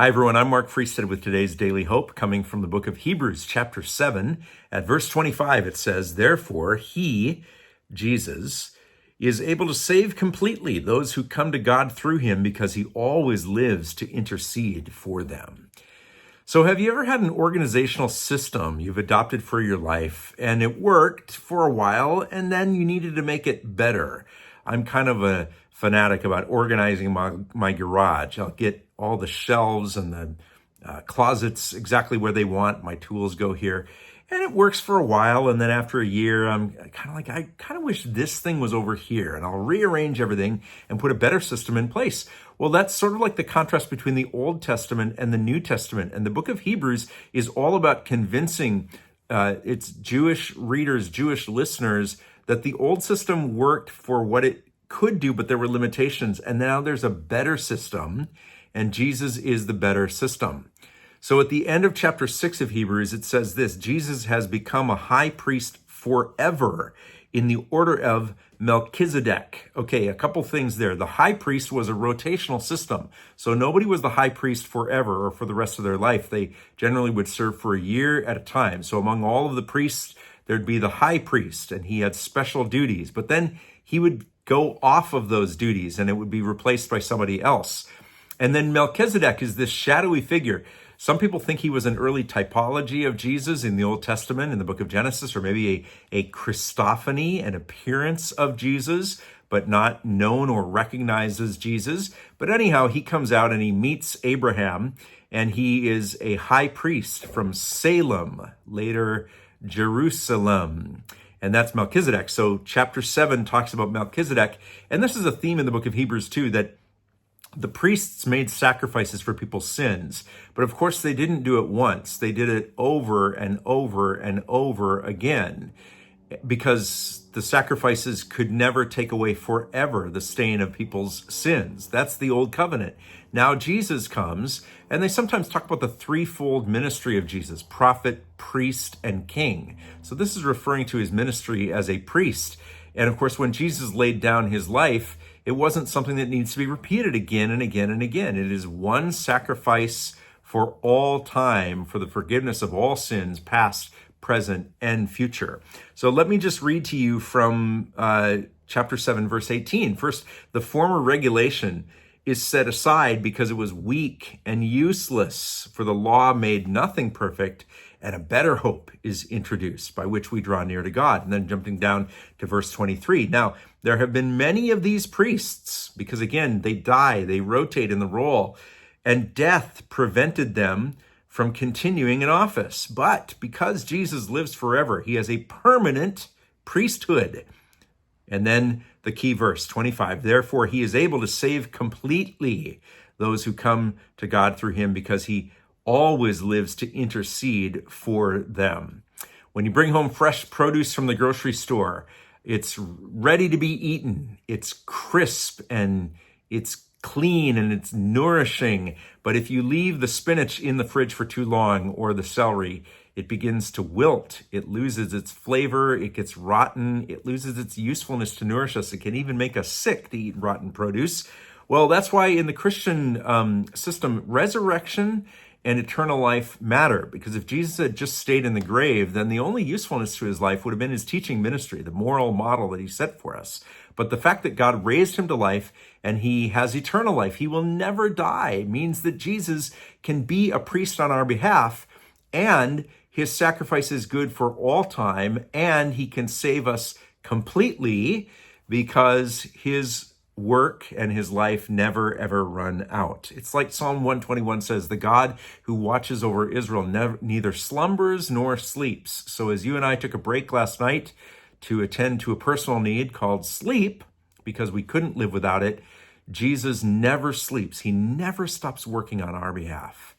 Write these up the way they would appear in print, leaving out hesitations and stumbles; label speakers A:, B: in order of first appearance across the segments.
A: Hi, everyone. I'm Mark Freestead with today's Daily Hope, coming from the book of Hebrews, chapter 7. At verse 25, it says, "Therefore, he, Jesus, is able to save completely those who come to God through him, because he always lives to intercede for them." So have you ever had an organizational system you've adopted for your life and it worked for a while and then you needed to make it better? I'm kind of a fanatic about organizing my garage. I'll get all the shelves and the closets exactly where they want. My tools go here. And it works for a while, and then after a year, I'm kind of like, I kind of wish this thing was over here, and I'll rearrange everything and put a better system in place. Well, that's sort of like the contrast between the Old Testament and the New Testament. And the book of Hebrews is all about convincing its Jewish readers, Jewish listeners, that the old system worked for what it could do, but there were limitations. And now there's a better system, and Jesus is the better system. So at the end of chapter 6 of Hebrews, it says this: Jesus has become a high priest forever in the order of Melchizedek. Okay, a couple things there. The high priest was a rotational system. So nobody was the high priest forever or for the rest of their life. They generally would serve for a year at a time. So among all of the priests, there'd be the high priest, and he had special duties. But then he would go off of those duties, and it would be replaced by somebody else. And then Melchizedek is this shadowy figure. Some people think he was an early typology of Jesus in the Old Testament, in the book of Genesis, or maybe a Christophany, an appearance of Jesus, but not known or recognized as Jesus. But anyhow, he comes out and he meets Abraham, and he is a high priest from Salem, later Jerusalem. And that's Melchizedek. So chapter 7 talks about Melchizedek. And this is a theme in the book of Hebrews too, that the priests made sacrifices for people's sins, but of course they didn't do it once. They did it over and over and over again, because the sacrifices could never take away forever the stain of people's sins. That's the old covenant. Now Jesus comes, and they sometimes talk about the threefold ministry of Jesus: prophet, priest, and king. So this is referring to his ministry as a priest. And of course, when Jesus laid down his life, it wasn't something that needs to be repeated again and again and again. It is one sacrifice for all time for the forgiveness of all sins, past, present, and future. So let me just read to you from chapter 7, verse 18. First, the former regulation is set aside because it was weak and useless, for the law made nothing perfect, and a better hope is introduced by which we draw near to God. And then jumping down to verse 23. Now, there have been many of these priests, because again, they die, they rotate in the role, and death prevented them from continuing in office. But because Jesus lives forever, he has a permanent priesthood. And then the key verse, 25, "Therefore he is able to save completely those who come to God through him, because he always lives to intercede for them." When you bring home fresh produce from the grocery store, it's ready to be eaten. It's crisp and it's clean and it's nourishing. But if you leave the spinach in the fridge for too long, or the celery, it begins to wilt. It loses its flavor. It gets rotten. It loses its usefulness to nourish us. It can even make us sick to eat rotten produce. Well, that's why in the Christian system, resurrection and eternal life matter. Because if Jesus had just stayed in the grave, then the only usefulness to his life would have been his teaching ministry, the moral model that he set for us. But the fact that God raised him to life and he has eternal life, he will never die, means that Jesus can be a priest on our behalf, and his sacrifice is good for all time, and he can save us completely, because his work and his life never ever run out. It's like Psalm 121 says, "The God who watches over Israel neither slumbers nor sleeps." So as you and I took a break last night to attend to a personal need called sleep, because we couldn't live without it, Jesus never sleeps. He never stops working on our behalf.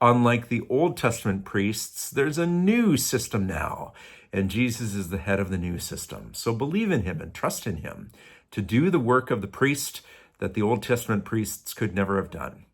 A: Unlike the Old Testament priests, there's a new system now, and Jesus is the head of the new system. So believe in him and trust in him to do the work of the priest that the Old Testament priests could never have done.